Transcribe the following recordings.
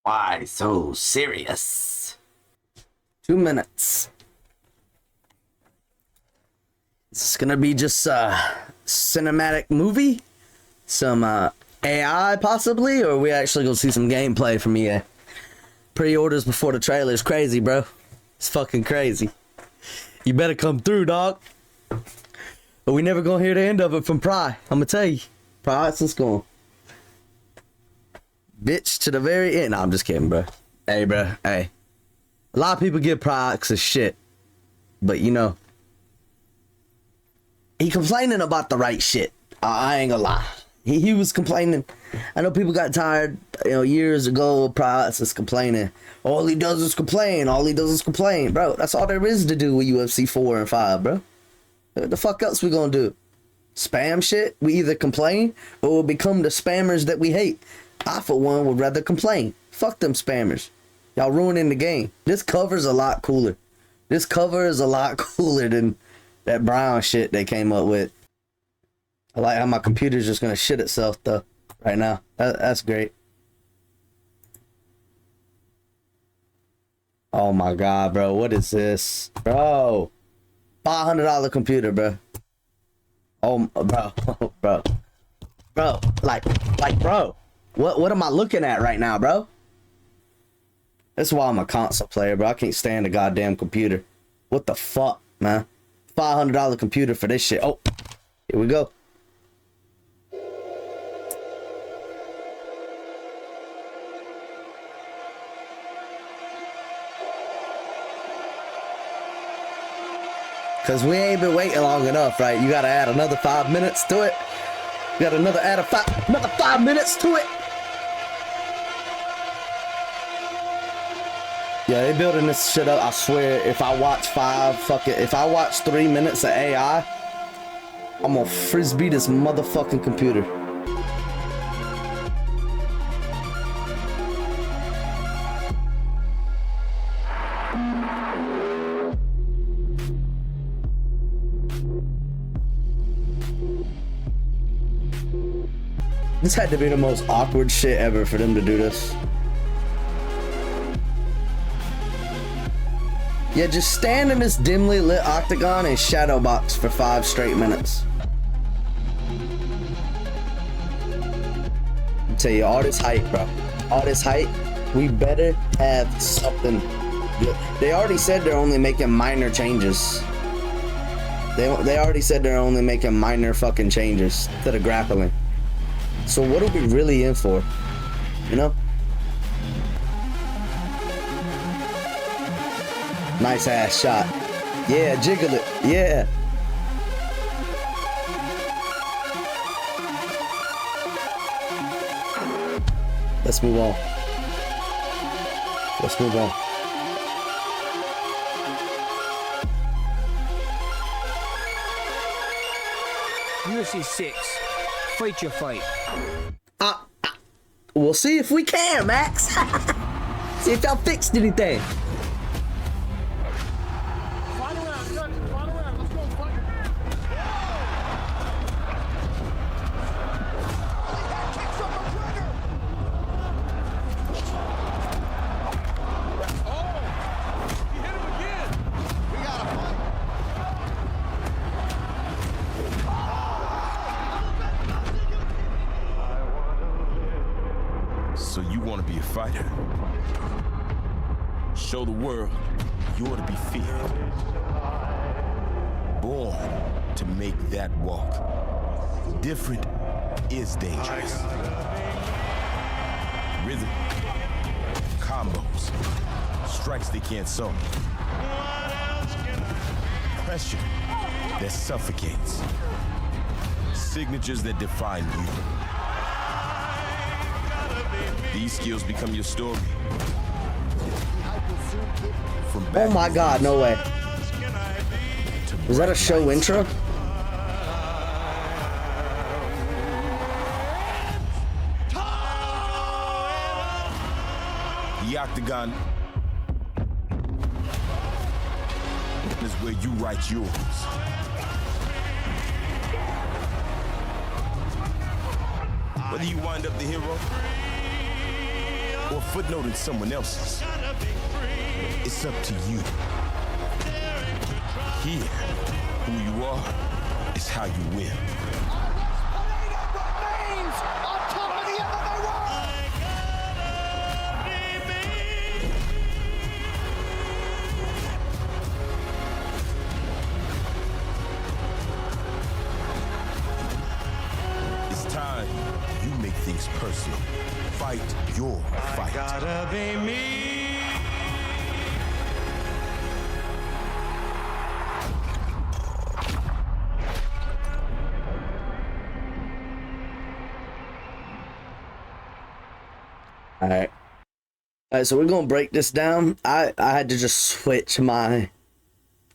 Why so serious? 2 minutes. It's gonna be just a cinematic movie, some AI possibly, or we actually gonna see some gameplay from EA. Pre-orders before the trailer is crazy, bro. It's fucking crazy. You better come through, dog. But we never gonna hear the end of it from Pry. I'm gonna tell you, Pry's just going bitch to the very end. No, I'm just kidding, bro. Hey, bro. Hey, a lot of people give Pry's a shit, but you know, he complaining about the right shit. I ain't gonna lie. He was complaining. I know people got tired, you know, years ago. Pry's is complaining. All he does is complain. All he does is complain, bro. That's all there is to do with UFC 4 and 5, bro. What the fuck else we gonna do? Spam shit? We either complain or we'll become the spammers that we hate. I, for one, would rather complain. Fuck them spammers. Y'all ruining the game. This cover's a lot cooler. This cover is a lot cooler than that brown shit they came up with. I like how my computer's just gonna shit itself though right now. That's great. Oh my god, bro. What is this? Bro. $500 computer, bro. Oh, bro. Bro. Like, bro. What am I looking at right now, bro? That's why I'm a console player, bro. I can't stand the goddamn computer. What the fuck, man? $500 computer for this shit. Oh, here we go. Cause we ain't been waiting long enough, right? You gotta add another 5 minutes to it. You got another 5 minutes to it. Yeah, they building this shit up. I swear, if I watch if I watch 3 minutes of AI, I'm gonna frisbee this motherfucking computer. This had to be the most awkward shit ever for them to do this. Yeah, just stand in this dimly lit octagon and shadow box for 5 straight minutes. I'll tell you, all this hype, bro. All this hype, we better have something good. They already said they're only making minor changes. They already said they're only making minor fucking changes to the grappling. So what are we really in for? You know? Nice ass shot. Yeah, jiggle it. Yeah. Let's move on. Let's move on. UFC 6. Fight your fight. We'll see if we can, Max. See if y'all fixed anything. So you want to be a fighter? Show the world you ought to be feared. Born to make that walk. Different is dangerous. Rhythm, combos, strikes they can't solve. Pressure that suffocates. Signatures that define you. These skills become your story. Oh my god, no way. Was that a show intro? The octagon is where you write yours. Whether you wind up the hero or footnoting someone else's. It's up to you. Here, who you are is how you win. It's time you make things personal. Fight your fight. Gotta be me. Alright. Alright, so we're gonna break this down. I had to just switch my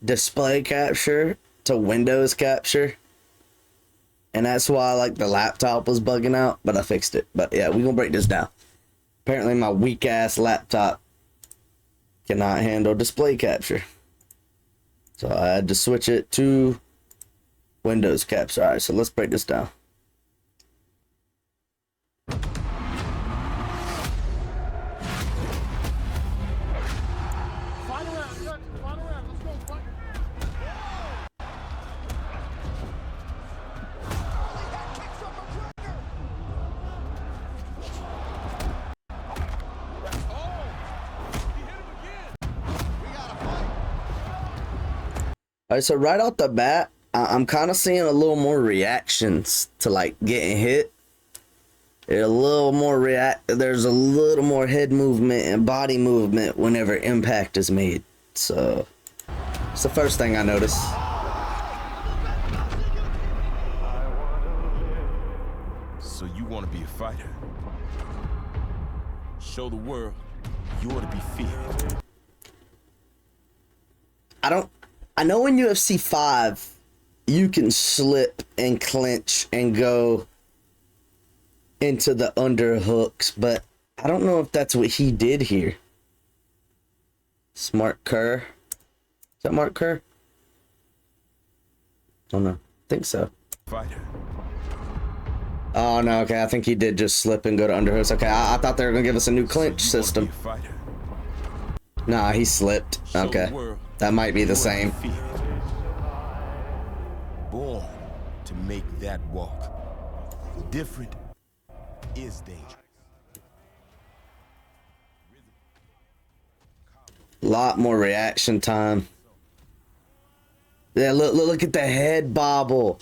display capture to Windows capture. And that's why like the laptop was bugging out, but I fixed it. But yeah, we're gonna break this down. Apparently my weak ass laptop cannot handle display capture. So I had to switch it to Windows capture. Alright, so let's break this down. Alright, so right off the bat, I'm kind of seeing a little more reactions to like getting hit. There's a little more there's a little more head movement and body movement whenever impact is made. So it's the first thing I notice. So you want to be a fighter? Show the world you ought to be feared. I know in UFC 5 you can slip and clinch and go into the underhooks, but I don't know if that's what he did here. Smart Kerr. Is that Mark Kerr? I don't know. I think so. Fighter. Oh no, okay, I think he did just slip and go to underhooks. Okay, I thought they were gonna give us a new clinch system. Nah, he slipped. Okay. That might be the same. Born to make that walk. Different is dangerous. Lot more reaction time. Yeah, look at the head bobble.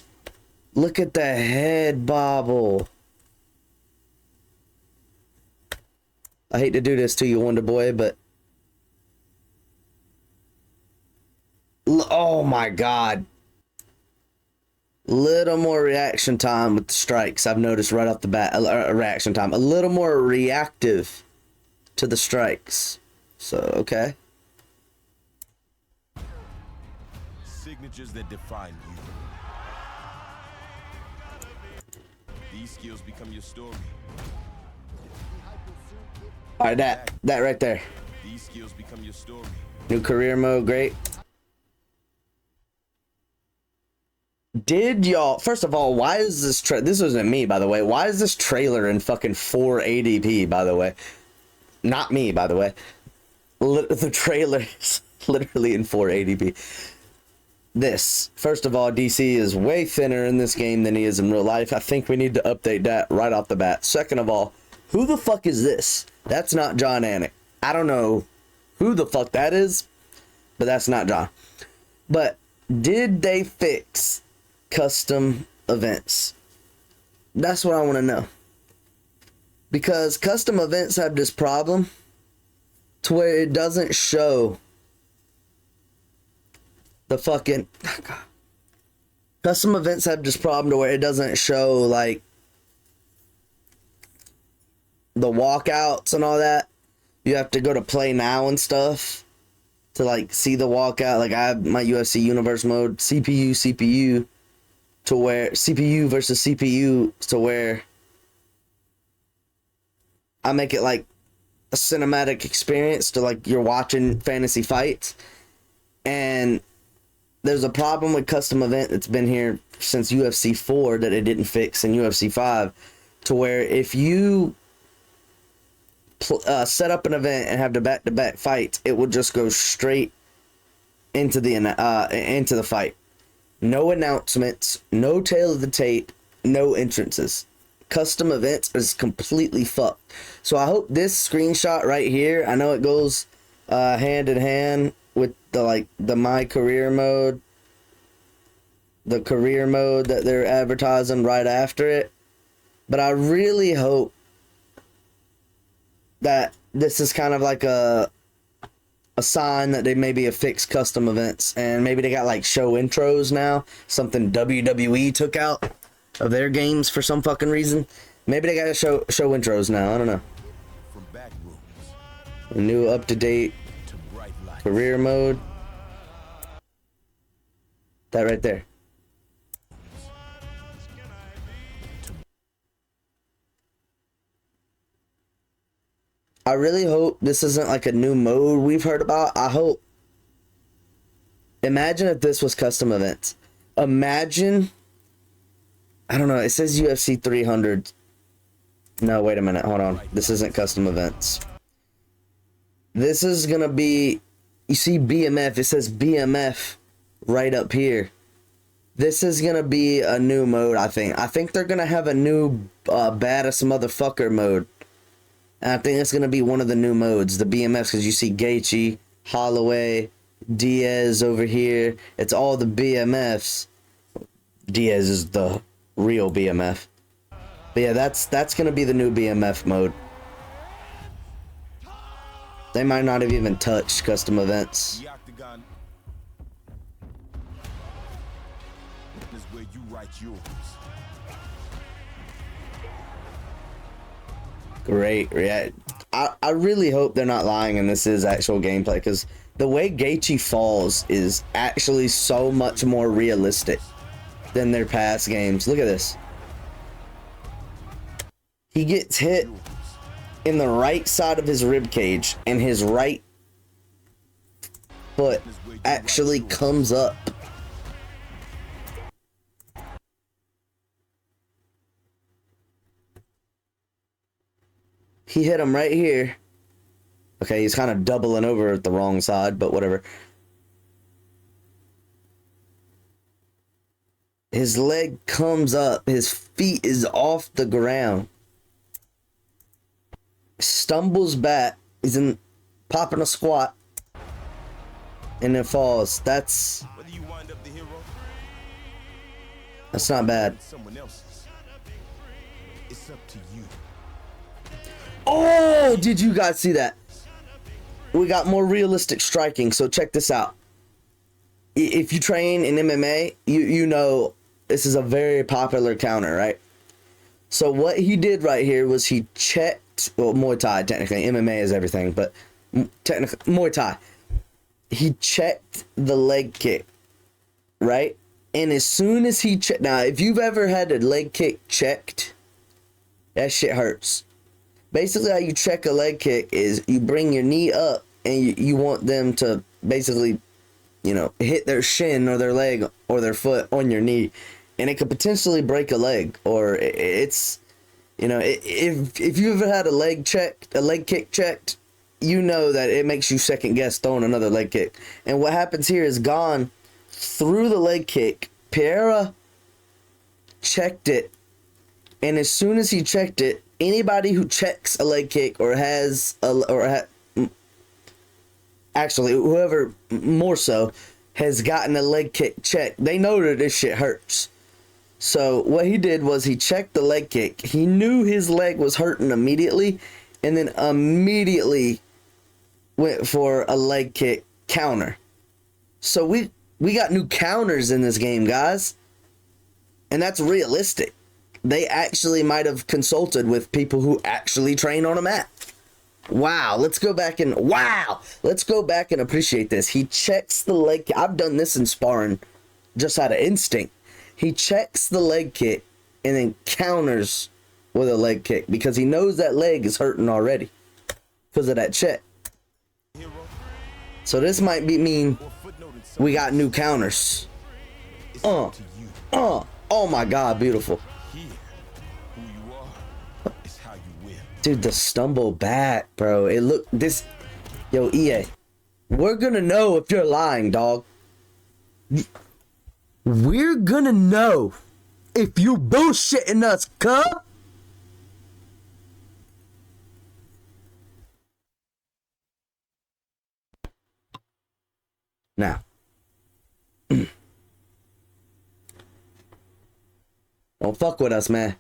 Look at the head bobble. I hate to do this to you, Wonder Boy, but oh my god. Little more reaction time with the strikes. I've noticed right off the bat. Reaction time. A little more reactive to the strikes. So, okay. Signatures that define you. These skills become your story. Alright, that right there. These skills become your story. New career mode, great. Did y'all, first of all, why is this this wasn't me, by the way. Why is this trailer in fucking 480p, by the way? Not me, by the way. The trailer is literally in 480p. This, first of all, DC is way thinner in this game than he is in real life. I think we need to update that right off the bat. Second of all, who the fuck is this? That's not John Anik. I don't know who the fuck that is, but that's not John. But did they fix custom events? That's what I want to know. Because custom events have this problem to where it doesn't show the fucking custom events have this problem to where it doesn't show like the walkouts and all that. You have to go to play now and stuff to like see the walkout. Like I have my UFC universe mode, CPU to where CPU versus CPU to where I make it like a cinematic experience to like you're watching fantasy fights. And there's a problem with custom event that's been here since UFC 4 that it didn't fix in UFC 5 to where if you set up an event and have the back-to-back fights, it would just go straight into the fight. No announcements, no tail of the tape, no entrances. Custom events is completely fucked. So I hope this screenshot right here, I know it goes hand in hand with the my career mode, the career mode that they're advertising right after it, but I really hope that this is kind of like a sign that they maybe have fixed custom events, and maybe they got like show intros now, something WWE took out of their games for some fucking reason. Maybe they got show intros now. I don't know. From back rooms A new up-to-date to bright lights. career mode. That right there. I really hope this isn't like a new mode we've heard about. I hope. Imagine if this was custom events. Imagine. I don't know. It says UFC 300. No, wait a minute. Hold on. This isn't custom events. This is going to be. You see BMF. It says BMF right up here. This is going to be a new mode, I think. I think they're going to have a new baddest motherfucker mode. And I think it's going to be one of the new modes, the BMFs, because you see Gaethje, Holloway, Diaz over here. It's all the BMFs. Diaz is the real BMF. But yeah, that's going to be the new BMF mode. They might not have even touched custom events. The octagon is where you write yours. Great. Yeah. I really hope they're not lying and this is actual gameplay, because the way Gaethje falls is actually so much more realistic than their past games. Look at this. He gets hit in the right side of his rib cage and his right foot actually comes up. He hit him right here. Okay, he's kind of doubling over at the wrong side, but whatever. His leg comes up. His feet is off the ground. Stumbles back. He's popping a squat. And then falls. That's Whether you wind up the hero, not bad. someone else's, it's up to you. Oh, did you guys see that? We got more realistic striking, so check this out. If you train in MMA, you know this is a very popular counter, right? So what he did right here was he checked, well, Muay Thai, technically. MMA is everything, but technically, Muay Thai. He checked the leg kick, right? And as soon as he checked, now, if you've ever had a leg kick checked, that shit hurts. Basically, how you check a leg kick is you bring your knee up and you want them to basically, you know, hit their shin or their leg or their foot on your knee. And it could potentially break a leg, or it's, you know, if you've ever had a leg kick checked, you know that it makes you second guess throwing another leg kick. And what happens here is Gone threw the leg kick. Pereira checked it. And as soon as he checked it, anybody who checks a leg kick or actually whoever more so has gotten a leg kick checked, they know that this shit hurts. So what he did was he checked the leg kick. He knew his leg was hurting immediately, and then immediately went for a leg kick counter. So we got new counters in this game, guys, and that's realistic. They actually might have consulted with people who actually train on a mat. Wow, let's go back and appreciate this. He checks the leg kick. I've done this in sparring just out of instinct. He checks the leg kick and then counters with a leg kick because he knows that leg is hurting already because of that check. So this might mean we got new counters. Oh my God, beautiful. Here, who you are is how you win. Dude, the stumble back, bro. It look this. Yo, EA, we're gonna know if you're lying, dog. We're gonna know if you bullshitting us, cuh. Now, don't fuck with us, man.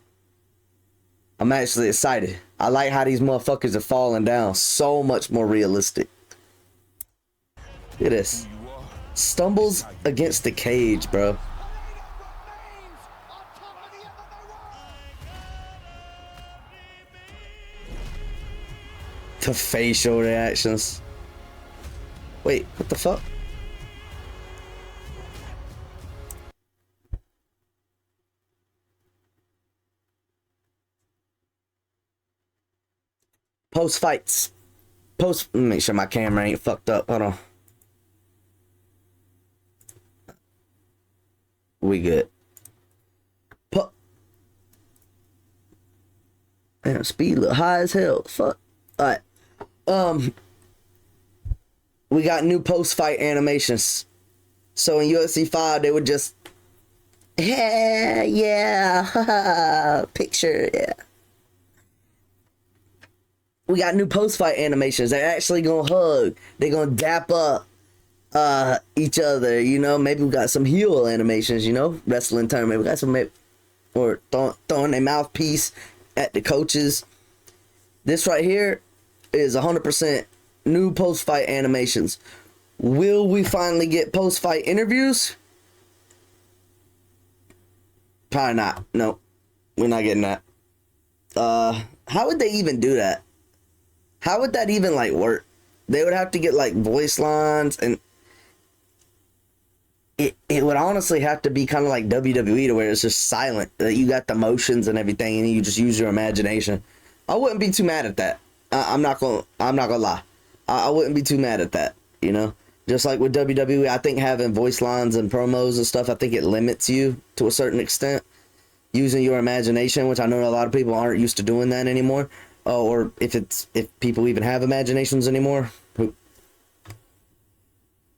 I'm actually excited. I like how these motherfuckers are falling down. So much more realistic. Look at this. Stumbles against the cage, bro. The facial reactions. Wait, what the fuck? Post fights. Make sure my camera ain't fucked up. Hold on. We good. Damn, speed look high as hell. Fuck. Alright. We got new post fight animations. So in UFC 5 they would just yeah, picture, yeah. We got new post-fight animations. They're actually gonna hug. They're gonna dap up each other, you know. Maybe we got some heel animations, you know, wrestling term. Maybe we got some, or throwing a mouthpiece at the coaches. This right here is 100% new post-fight animations. Will we finally get post-fight interviews? Probably not. No, we're not getting that. How would they even do that? How would that even like work? They would have to get like voice lines, and it would honestly have to be kind of like WWE, to where it's just silent. You got the motions and everything, and you just use your imagination. I wouldn't be too mad at that. I'm not gonna lie. I wouldn't be too mad at that. You know, just like with WWE, I think having voice lines and promos and stuff, I think it limits you to a certain extent. Using your imagination, which I know a lot of people aren't used to doing that anymore. Or if people even have imaginations anymore. But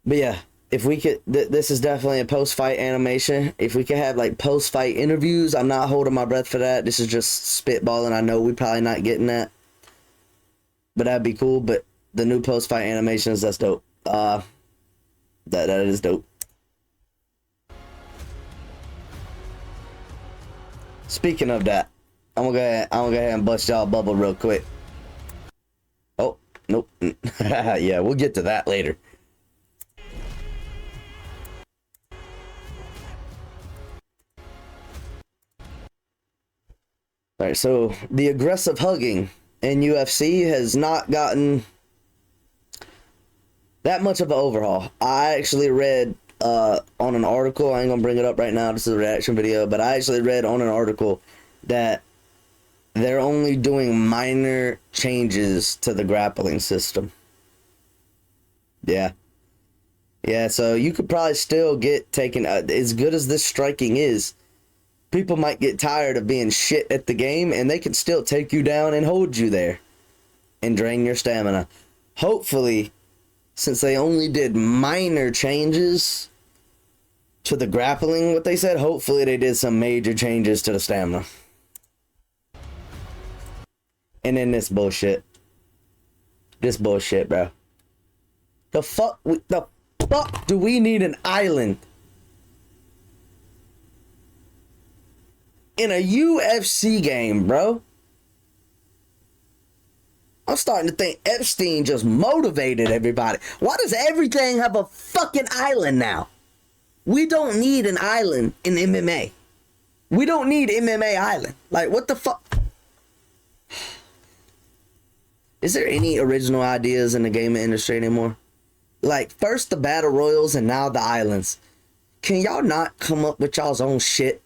yeah, if we could, this is definitely a post-fight animation. If we could have like post-fight interviews, I'm not holding my breath for that. This is just spitballing. I know we're probably not getting that, but that'd be cool. But the new post-fight animations, that's dope. That is dope. Speaking of that, I'm gonna go ahead and bust y'all bubble real quick. Oh, nope. Yeah, we'll get to that later. Alright, so the aggressive hugging in UFC has not gotten that much of an overhaul. I actually read on an article, I ain't gonna bring it up right now, this is a reaction video, but I actually read on an article that they're only doing minor changes to the grappling system. Yeah, so you could probably still get taken, as good as this striking is, people might get tired of being shit at the game, and they can still take you down and hold you there and drain your stamina. Hopefully, since they only did minor changes to the grappling, what they said, hopefully they did some major changes to the stamina. And then this bullshit, bro. The fuck do we need an island in a UFC game, bro? I'm starting to think Epstein just motivated everybody. Why does everything have a fucking island now? We don't need an island in MMA. We don't need MMA island. Like, what the fuck? Is there any original ideas in the gaming industry anymore? Like, first the battle royals and now the islands. Can y'all not come up with y'all's own shit?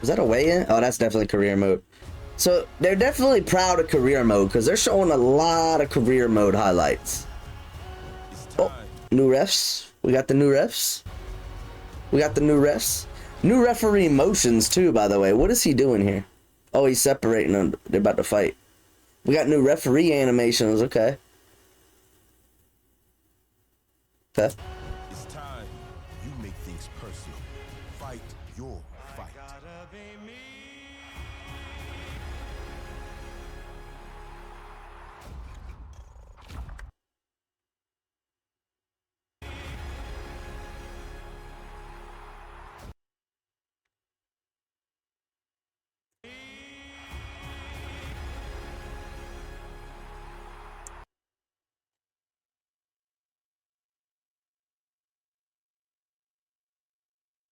Is that a weigh-in? Oh, that's definitely career mode. So they're definitely proud of career mode because they're showing a lot of career mode highlights. Oh, new refs. We got the new refs. New referee motions too, by the way. What is he doing here? Oh, he's separating them. They're about to fight. We got new referee animations. Okay. Okay. It's time you make things personal. Fight your fight.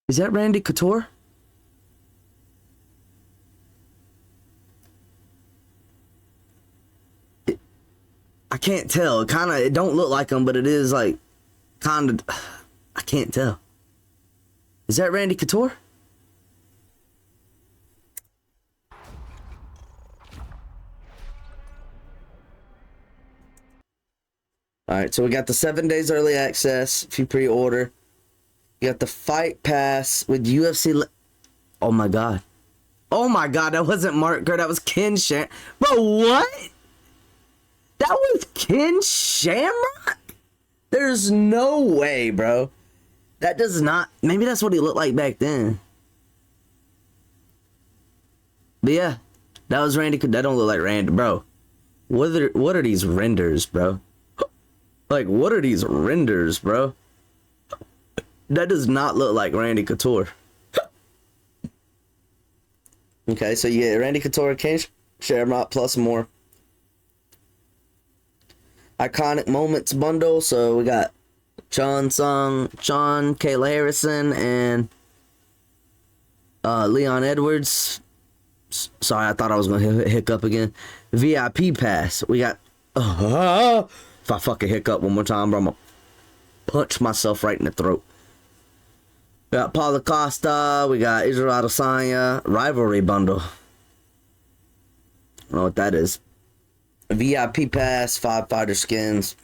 Is that Randy Couture? I can't tell. It don't look like him, but it is like kind of. I can't tell. Is that Randy Couture? All right, so we got the 7 days early access if you pre-order. You got the fight pass with UFC. Oh my god. Oh my god, that wasn't Mark Kerr, that was Ken Shamrock. Bro, what? That was Ken Shamrock? There's no way, bro. That does not. Maybe that's what he looked like back then. But yeah, that was Randy. That don't look like Randy, bro. What are these renders, bro? Like, what are these renders, bro? That does not look like Randy Couture. Okay, so you get Randy Couture, Ken Shamrock, plus more. Iconic moments bundle. So we got John Sung, John, Kayla Harrison, and Leon Edwards. Sorry, I thought I was gonna hiccup again. VIP pass. We got. If I fucking hiccup one more time, bro, I'm gonna punch myself right in the throat. We got Paulo Costa. We got Israel Adesanya. Rivalry bundle. I don't know what that is. VIP pass. 5 fighter skins.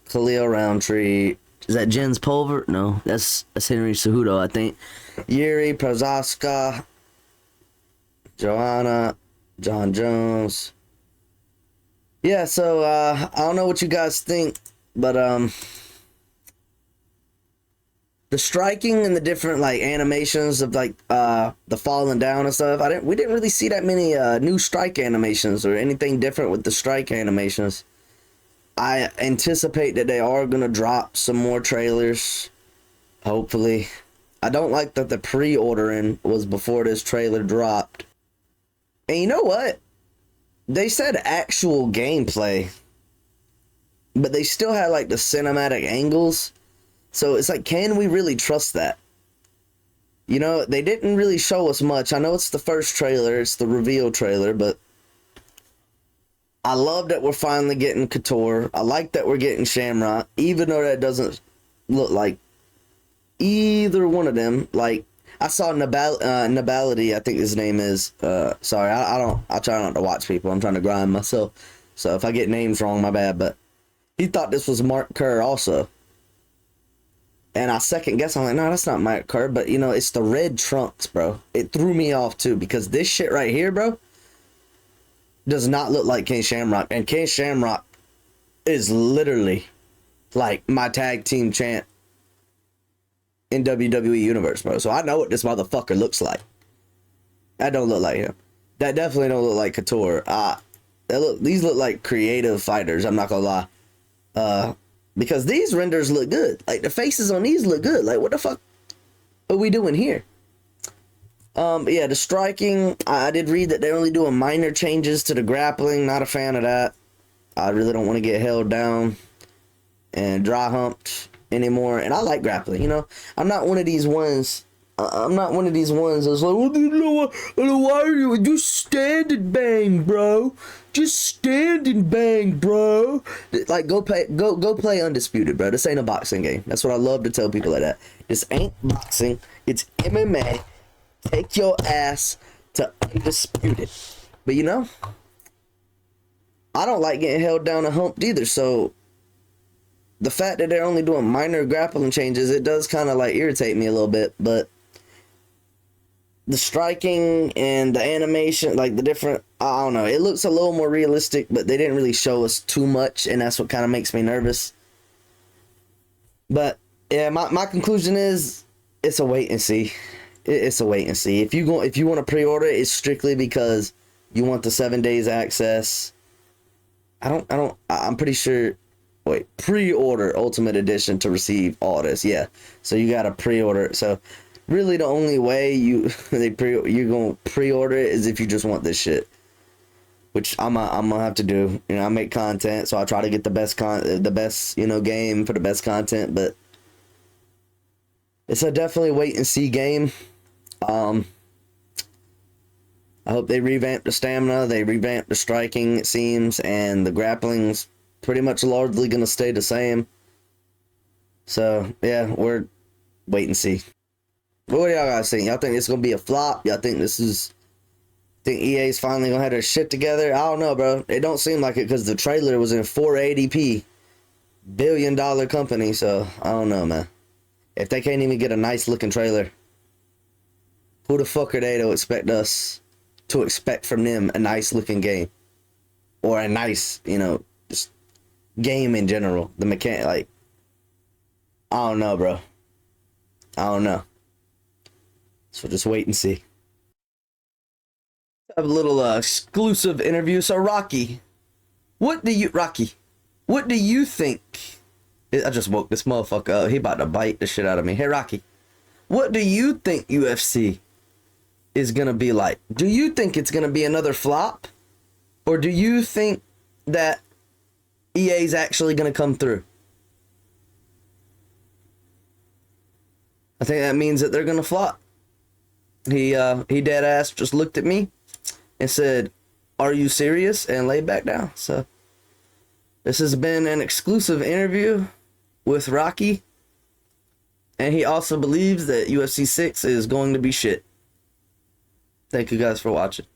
Khalil Roundtree. Is that Jens Pulver? No, that's Henry Cejudo, I think. Yuri Prozaska. Joanna. John Jones. Yeah, so I don't know what you guys think, but the striking and the different like animations of like the falling down and stuff. We didn't really see that many new strike animations or anything different with the strike animations. I anticipate that they are gonna drop some more trailers, hopefully. I don't like that the pre-ordering was before this trailer dropped. And you know what? They said actual gameplay, but they still had like the cinematic angles. So it's like, can we really trust that? You know, they didn't really show us much. I know it's the first trailer, it's the reveal trailer, but I love that we're finally getting Couture. I like that we're getting Shamrock, even though that doesn't look like either one of them. Like, I saw Nabality, I think his name is. Sorry, I try not to watch people. I'm trying to grind myself. So if I get names wrong, my bad. But he thought this was Mark Kerr also. And I second guess. I'm like, no, that's not Mark Kerr. But, you know, it's the red trunks, bro. It threw me off, too. Because this shit right here, bro, does not look like Ken Shamrock. And Ken Shamrock is literally like my tag team champ in WWE Universe, bro. So I know what this motherfucker looks like. That don't look like him. That definitely don't look like Couture. These look like creative fighters, I'm not gonna lie. Because these renders look good. Like, the faces on these look good. Like, what the fuck are we doing here? Yeah, the striking, I did read that they're only doing minor changes to the grappling. Not a fan of that. I really don't want to get held down and dry humped anymore. And I like grappling, you know. I'm not one of these ones. I'm not one of these ones that's like, why are you just stand and bang, bro? Just stand and bang, bro. Like, go play Undisputed, bro. This ain't a boxing game. That's what I love to tell people like that. This ain't boxing. It's MMA. Take your ass to Undisputed. But you know, I don't like getting held down and humped either. So the fact that they're only doing minor grappling changes, it does kind of like irritate me a little bit. But the striking and the animation, like the different, I don't know, it looks a little more realistic, but they didn't really show us too much, and that's what kind of makes me nervous. But yeah, my conclusion is it's a wait and see. It's a wait and see. If you want to pre-order, it's strictly because you want the 7 days access. I'm pretty sure. Wait, pre-order Ultimate Edition to receive all this. Yeah, so you gotta pre-order. So really, the only way you're gonna pre-order it is if you just want this shit, which I'm gonna have to do. You know, I make content, so I try to get the best game for the best content. But it's a definitely wait and see game. I hope they revamp the stamina, they revamp the striking, it seems, and the grappling's pretty much largely gonna stay the same. So yeah, we're wait and see. What do y'all guys think? Y'all think it's gonna be a flop? Y'all think think EA's finally gonna have their shit together? I don't know, bro. It don't seem like it because the trailer was in 480p. $1 billion company, so I don't know, man. If they can't even get a nice looking trailer, who the fuck are they to expect from them a nice looking game? Or a nice, just game in general. The mechanic, like, I don't know, bro. I don't know. So just wait and see. I have a little exclusive interview. So Rocky, what do you think? I just woke this motherfucker up. He about to bite the shit out of me. Hey Rocky, what do you think UFC is gonna be like? Do you think it's gonna be another flop? Or do you think that EA's actually gonna come through? I think that means that they're gonna flop. He dead ass just looked at me and said, "Are you serious?" and laid back down. So this has been an exclusive interview with Rocky, and he also believes that UFC 6 is going to be shit. Thank you guys for watching.